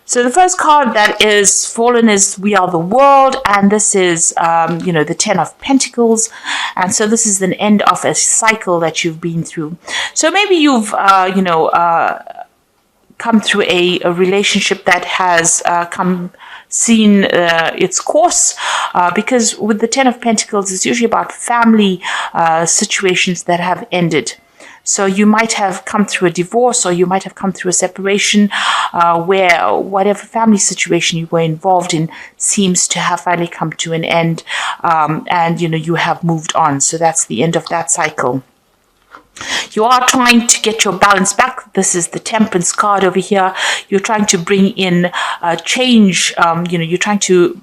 So the first card that is fallen is We Are the World, and this is, the Ten of Pentacles. And so this is the end of a cycle that you've been through. So maybe you've, come through a relationship that has seen its course, because with the Ten of Pentacles, it's usually about family situations that have ended. So you might have come through a divorce, or you might have come through a separation where whatever family situation you were involved in seems to have finally come to an end, and you have moved on. So that's the end of that cycle. You are trying to get your balance back. This is the Temperance card over here. You're trying to bring in change. You're trying to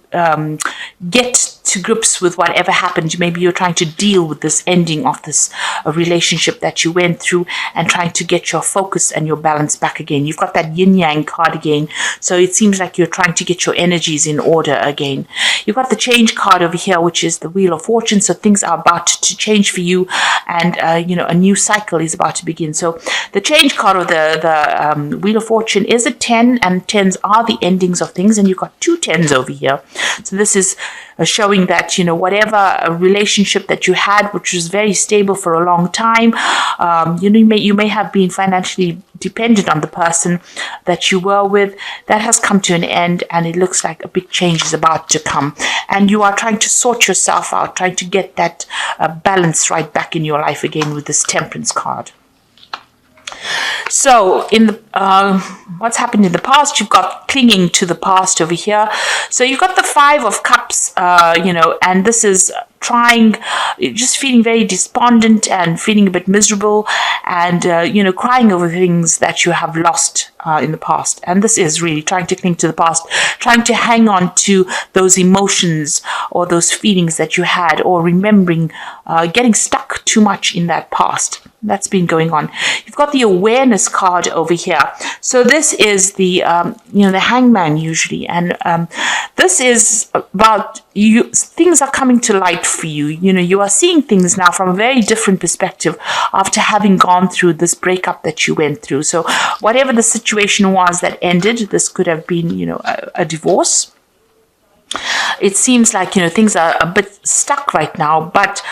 get to grips with whatever happened. Maybe you're trying to deal with this ending of this relationship that you went through, and trying to get your focus and your balance back again. You've got that yin yang card again. So it seems like you're trying to get your energies in order again. You've got the Change card over here, which is the Wheel of Fortune. So things are about to change for you, and a new cycle is about to begin. So the Change card, or the Wheel of Fortune, is a 10, and 10s are the endings of things, and you've got 2 10s over here. So this is showing that whatever relationship that you had, which was very stable for a long time, you may have been financially dependent on the person that you were with. That has come to an end, and it looks like a big change is about to come, and you are trying to sort yourself out, trying to get that balance right back in your life again with this Temperance card. So in the what's happened in the past, you've got clinging to the past over here. So you've got the Five of Cups, and this is just feeling very despondent and feeling a bit miserable, and crying over things that you have lost in the past. And this is really trying to cling to the past, trying to hang on to those emotions or those feelings that you had, or remembering, getting stuck too much in that past. That's been going on. You've got the Awareness card over here. So this is the the Hangman usually, and this is about you. Things are coming to light for you. You are seeing things now from a very different perspective after having gone through this breakup that you went through. So whatever the situation was that ended, this could have been a divorce. It seems like things are a bit stuck right now, but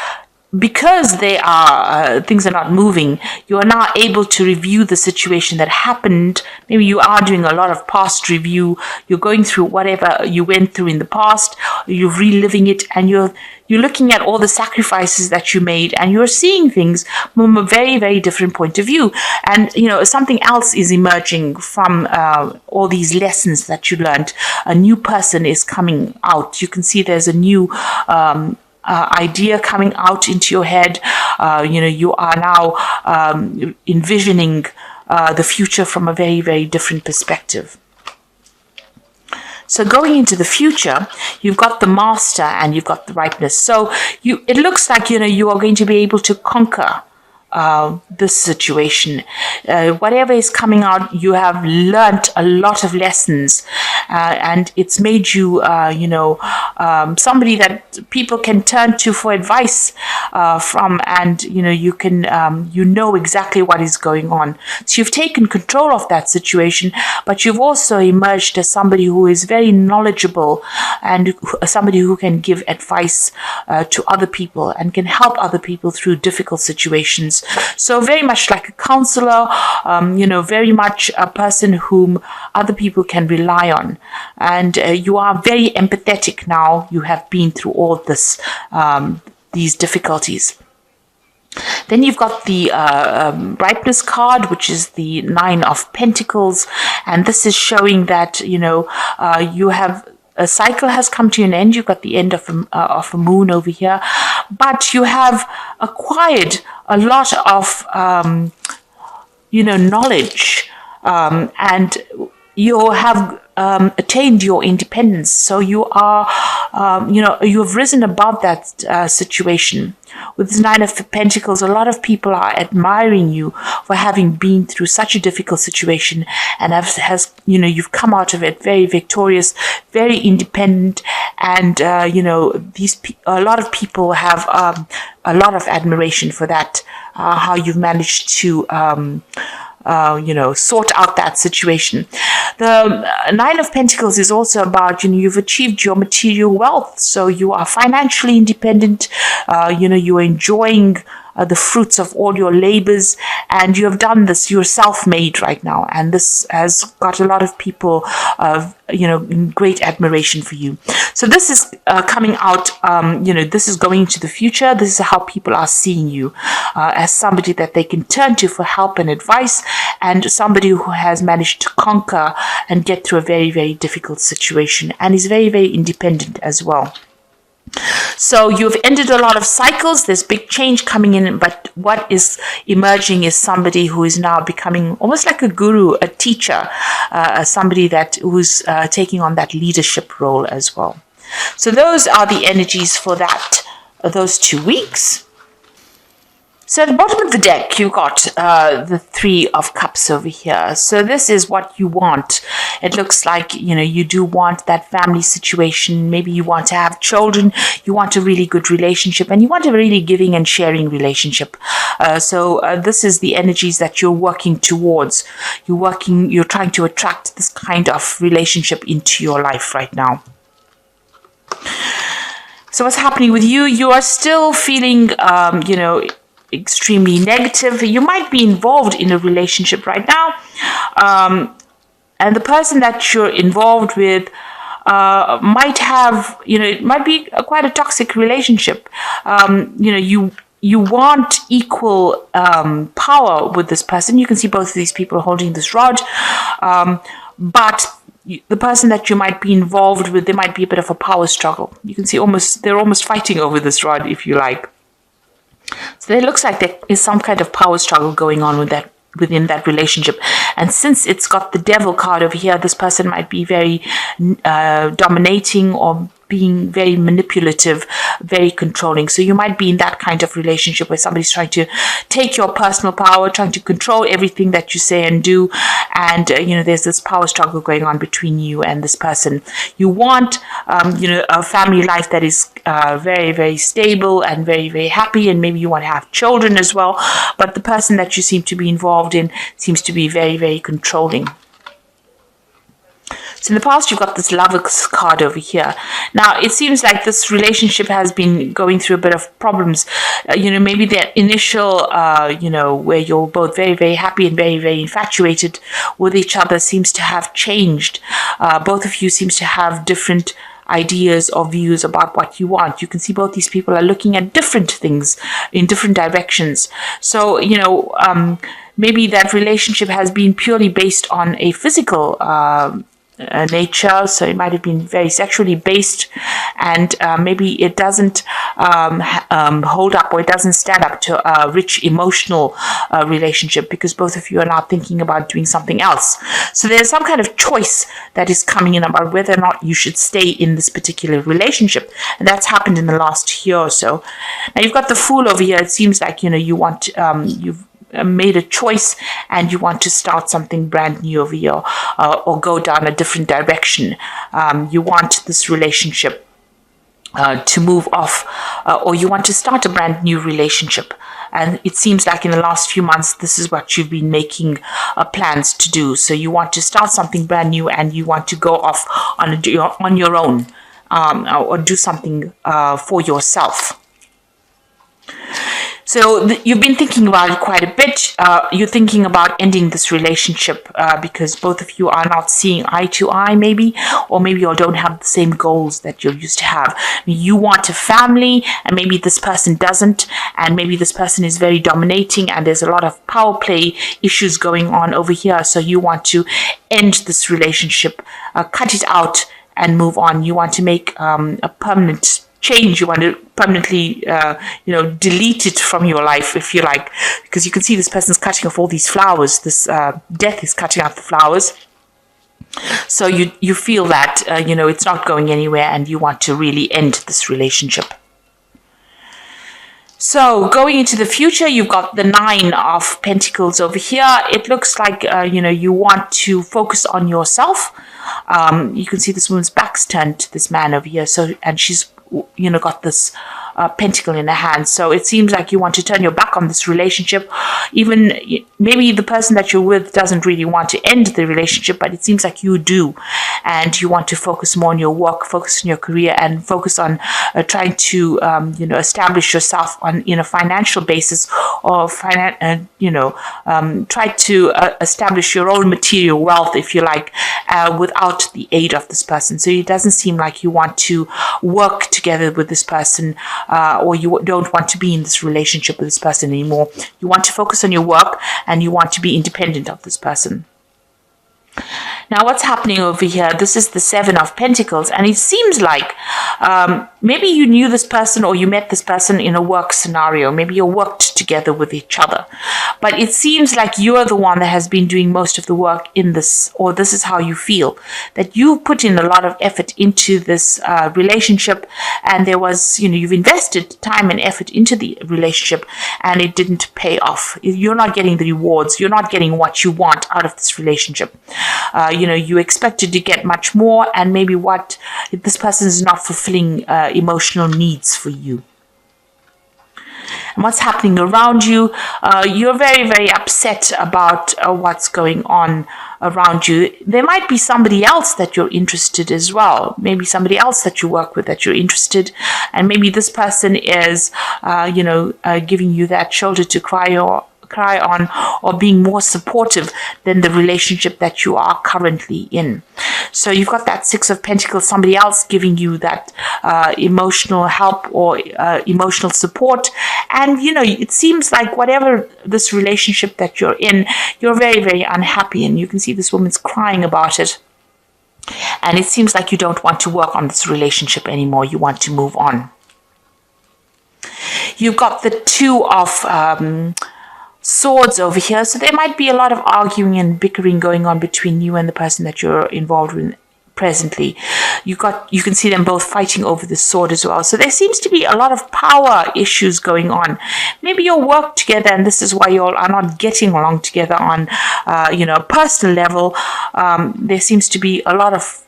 because things are not moving, you are now able to review the situation that happened. Maybe you are doing a lot of past review. You're going through whatever you went through in the past. You're reliving it, and you're looking at all the sacrifices that you made, and you're seeing things from a very, very different point of view. And something else is emerging from all these lessons that you learned. A new person is coming out. You can see there's a new idea coming out into your head. You are now envisioning the future from a very, very different perspective. So going into the future, you've got the Master and you've got the Ripeness. So it looks like you are going to be able to conquer this situation. Whatever is coming out, you have learnt a lot of lessons, and it's made you somebody that people can turn to for advice from, and you can exactly what is going on. So you've taken control of that situation, but you've also emerged as somebody who is very knowledgeable, and somebody who can give advice to other people and can help other people through difficult situations. So very much like a counselor, very much a person whom other people can rely on. And you are very empathetic now. You have been through all this, these difficulties. Then you've got the Ripeness card, which is the Nine of Pentacles. And this is showing that, you have a cycle has come to an end. You've got the end of a moon over here, but you have acquired a lot of knowledge, and you have attained your independence. So you are you have risen above that situation. With this Nine of Pentacles, a lot of people are admiring you for having been through such a difficult situation, and you've come out of it very victorious, very independent, and a lot of people have a lot of admiration for that. How you've managed to sort out that situation. The Nine of Pentacles is also about, you've achieved your material wealth, so you are financially independent. You are enjoying the fruits of all your labors, and you have done this. You're self-made right now, and this has got a lot of people, in great admiration for you. So this is coming out. This is going into the future. This is how people are seeing you, as somebody that they can turn to for help and advice, and somebody who has managed to conquer and get through a very, very difficult situation, and is very, very independent as well. So you've ended a lot of cycles. There's big change coming in, but what is emerging is somebody who is now becoming almost like a guru, a teacher, somebody who's taking on that leadership role as well. So those are the energies for those 2 weeks. So at the bottom of the deck, you've got the Three of Cups over here. So this is what you want. It looks like, you do want that family situation. Maybe you want to have children. You want a really good relationship, and you want a really giving and sharing relationship. So this is the energies that you're working towards. You're trying to attract this kind of relationship into your life right now. So what's happening with you? You are still feeling, extremely negative. You might be involved in a relationship right now, and the person that you're involved with might have, it might be quite a toxic relationship. You want equal power with this person. You can see both of these people holding this rod, but the person that you might be involved with, there might be a bit of a power struggle. You can see they're almost fighting over this rod, if you like. So it looks like there is some kind of power struggle going on within that relationship. And since it's got the Devil card over here, this person might be very dominating or being very manipulative, very controlling. So you might be in that kind of relationship where somebody's trying to take your personal power, trying to control everything that you say and do. And, there's this power struggle going on between you and this person. You want, a family life that is very, very stable and very, very happy. And maybe you want to have children as well. But the person that you seem to be involved in seems to be very, very controlling. So in the past, you've got this Lover's card over here. Now, it seems like this relationship has been going through a bit of problems. Maybe the initial, where you're both very, very happy and very, very infatuated with each other seems to have changed. Both of you seems to have different ideas or views about what you want. You can see both these people are looking at different things in different directions. So, maybe that relationship has been purely based on a physical nature, so it might have been very sexually based, and maybe it doesn't hold up, or it doesn't stand up to a rich emotional relationship, because both of you are now thinking about doing something else. So there's some kind of choice that is coming in about whether or not you should stay in this particular relationship, and that's happened in the last year or so. Now you've got the Fool over here. It seems like you want you've made a choice and you want to start something brand new over here, or go down a different direction. You want this relationship to move off, or you want to start a brand new relationship. And it seems like in the last few months, this is what you've been making plans to do. So you want to start something brand new, and you want to go off on your own, or do something for yourself. So you've been thinking about it quite a bit. You're thinking about ending this relationship because both of you are not seeing eye to eye, maybe, or maybe you don't have the same goals that you used to have. You want a family, and maybe this person doesn't, and maybe this person is very dominating, and there's a lot of power play issues going on over here. So you want to end this relationship, cut it out, and move on. You want to make a permanent change. You want to permanently, delete it from your life, if you like, because you can see this person's cutting off all these flowers. This death is cutting out the flowers. So you feel that, it's not going anywhere, and you want to really end this relationship. So going into the future, you've got the Nine of Pentacles over here. It looks like, you want to focus on yourself. You can see this woman's back's turned to this man over here. So, and she's got this pentacle in the hand. So it seems like you want to turn your back on this relationship. Even maybe the person that you're with doesn't really want to end the relationship, but it seems like you do. And you want to focus more on your work, focus on your career, and focus on trying to, establish yourself on a financial basis, or try to establish your own material wealth, if you like, without the aid of this person. So it doesn't seem like you want to work together with this person, or you don't want to be in this relationship with this person anymore. You want to focus on your work, and you want to be independent of this person. Now, what's happening over here? This is the Seven of Pentacles, and it seems like maybe you knew this person, or you met this person in a work scenario. Maybe you worked together with each other, but it seems like you're the one that has been doing most of the work in this, or this is how you feel, that you put in a lot of effort into this relationship, and there was, you've invested time and effort into the relationship, and it didn't pay off. You're not getting the rewards. You're not getting what you want out of this relationship. You expected to get much more, and maybe what this person is not fulfilling emotional needs for you. And what's happening around you, you're very, very upset about what's going on around you. There might be somebody else that you're interested as well. Maybe somebody else that you work with that you're interested. And maybe this person is, giving you that shoulder to cry on, or being more supportive than the relationship that you are currently in. So you've got that Six of Pentacles, somebody else giving you that emotional help or emotional support. And, it seems like whatever this relationship that you're in, you're very, very unhappy. And you can see this woman's crying about it. And it seems like you don't want to work on this relationship anymore. You want to move on. You've got the Two of Swords over here, so there might be a lot of arguing and bickering going on between you and the person that you're involved with presently. You can see them both fighting over the sword as well. So there seems to be a lot of power issues going on. Maybe you'll work together, and this is why you all are not getting along together on a personal level. There seems to be a lot of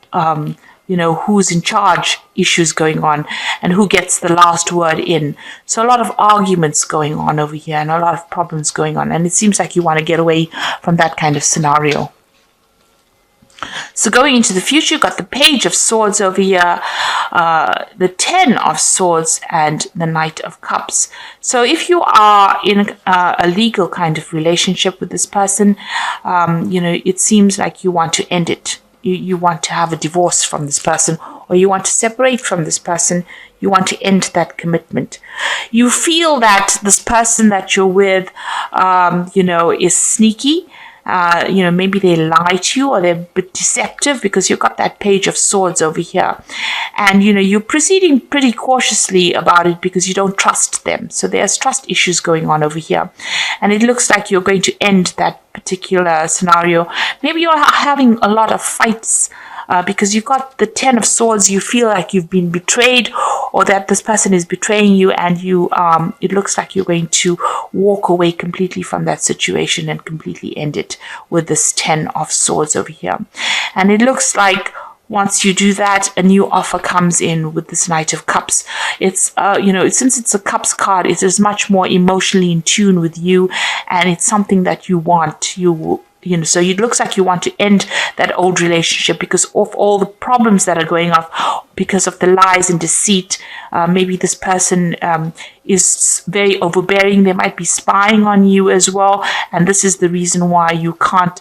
who's in charge issues going on, and who gets the last word in. So a lot of arguments going on over here, and a lot of problems going on. And it seems like you want to get away from that kind of scenario. So going into the future, you've got the Page of Swords over here, the Ten of Swords, and the Knight of Cups. So if you are in a legal kind of relationship with this person, it seems like you want to end it. You want to have a divorce from this person, or you want to separate from this person. You want to end that commitment. You feel that this person that you're with, is sneaky. Maybe they lie to you, or they're a bit deceptive, because you've got that Page of Swords over here. And, you're proceeding pretty cautiously about it because you don't trust them. So there's trust issues going on over here. And it looks like you're going to end that particular scenario. Maybe you're having a lot of fights because you've got the Ten of Swords. You feel like you've been betrayed, or that this person is betraying you, and it looks like you're going to walk away completely from that situation and completely end it with this Ten of Swords over here. And it looks like once you do that, a new offer comes in with this Knight of Cups. It's, since it's a Cups card, it is much more emotionally in tune with you, and it's something that you want. So it looks like you want to end that old relationship because of all the problems that are going on, because of the lies and deceit. Maybe this person is very overbearing. They might be spying on you as well. And this is the reason why you can't,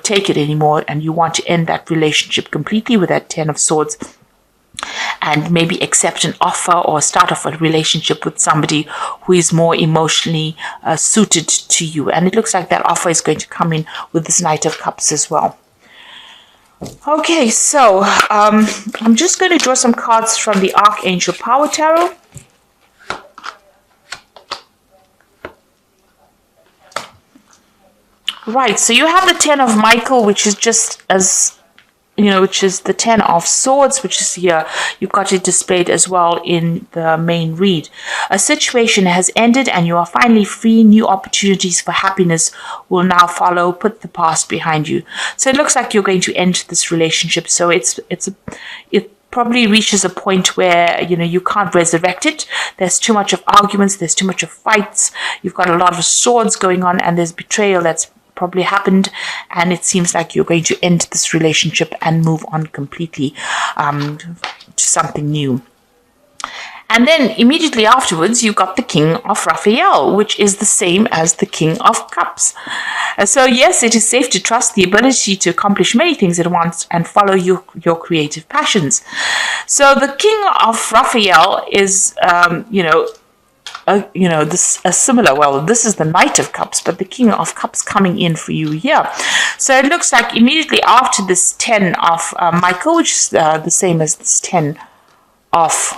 take it anymore. And you want to end that relationship completely with that Ten of Swords. And maybe accept an offer or start off a relationship with somebody who is more emotionally suited to you. And it looks like that offer is going to come in with this Knight of Cups as well. Okay, so I'm just going to draw some cards from the Archangel Power Tarot. Right, so you have the Ten of Michael, which is just as which is the Ten of Swords, which is here. You've got it displayed as well in the main read. A situation has ended and you are finally free. New opportunities for happiness will now follow. Put the past behind you. So it looks like you're going to end this relationship. So probably reaches a point where, you can't resurrect it. There's too much of arguments, there's too much of fights, you've got a lot of swords going on, and there's betrayal that's probably happened, and it seems like you're going to end this relationship and move on completely to something new. And then immediately afterwards, you got the King of Raphael, which is the same as the King of Cups. So yes, it is safe to trust the ability to accomplish many things at once and follow your creative passions. So the King of Raphael is, similar. Well, this is the Knight of Cups, but the King of Cups coming in for you here. So it looks like immediately after this 10 of Michael, which is the same as this 10 of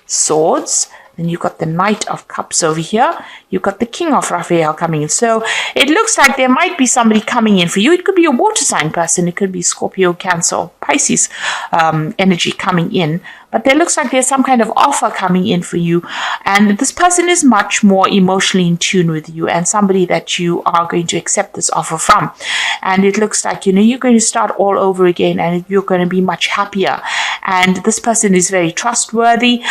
Swords, then you've got the Knight of Cups over here. You've got the King of Raphael coming in. So it looks like there might be somebody coming in for you. It could be a water sign person. It could be Scorpio, Cancer, or Pisces energy coming in. But there looks like there's some kind of offer coming in for you. And this person is much more emotionally in tune with you, and somebody that you are going to accept this offer from. And it looks like, you're going to start all over again, and you're going to be much happier. And this person is very trustworthy,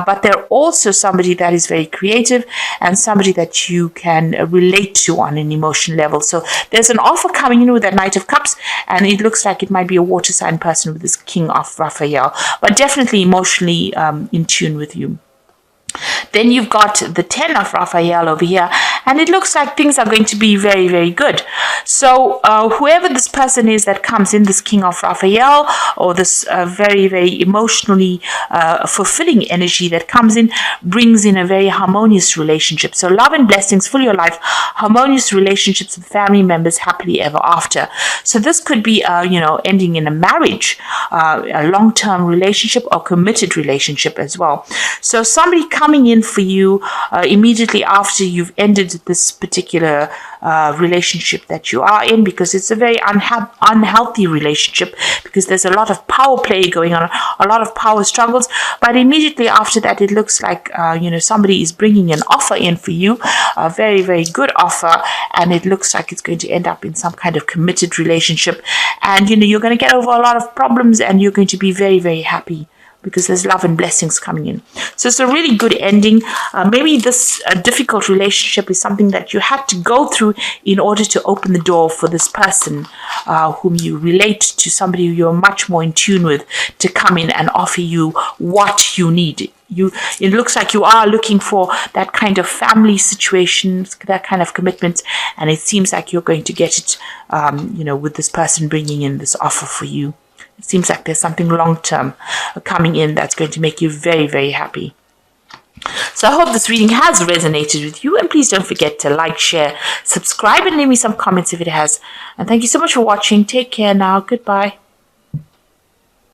but they're also somebody that is very creative and somebody that you can relate to on an emotional level. So there's an offer coming in with that Knight of Cups, and it looks like it might be a water sign person with this King of Raphael, but definitely emotionally in tune with you. Then you've got the 10 of Raphael over here, and it looks like things are going to be very, very good. So whoever this person is that comes in, this King of Raphael, or this very, very emotionally fulfilling energy that comes in, brings in a very harmonious relationship. So love and blessings for your life, harmonious relationships with family members, happily ever after. So this could be, ending in a marriage, a long-term relationship, or committed relationship as well. So somebody coming in for you immediately after you've ended this particular relationship that you are in, because it's a very unhealthy relationship, because there's a lot of power play going on, a lot of power struggles. But immediately after that, it looks like somebody is bringing an offer in for you, a very, very good offer, and it looks like it's going to end up in some kind of committed relationship. And you're going to get over a lot of problems, and you're going to be very, very happy, because there's love and blessings coming in. So it's a really good ending. Maybe this difficult relationship is something that you had to go through in order to open the door for this person whom you relate to, somebody who you're much more in tune with, to come in and offer you what you need. It looks like you are looking for that kind of family situation, that kind of commitment, and it seems like you're going to get it, with this person bringing in this offer for you. It seems like there's something long-term coming in that's going to make you very, very happy. So I hope this reading has resonated with you, and please don't forget to like, share, subscribe, and leave me some comments if it has. And thank you so much for watching. Take care now. Goodbye.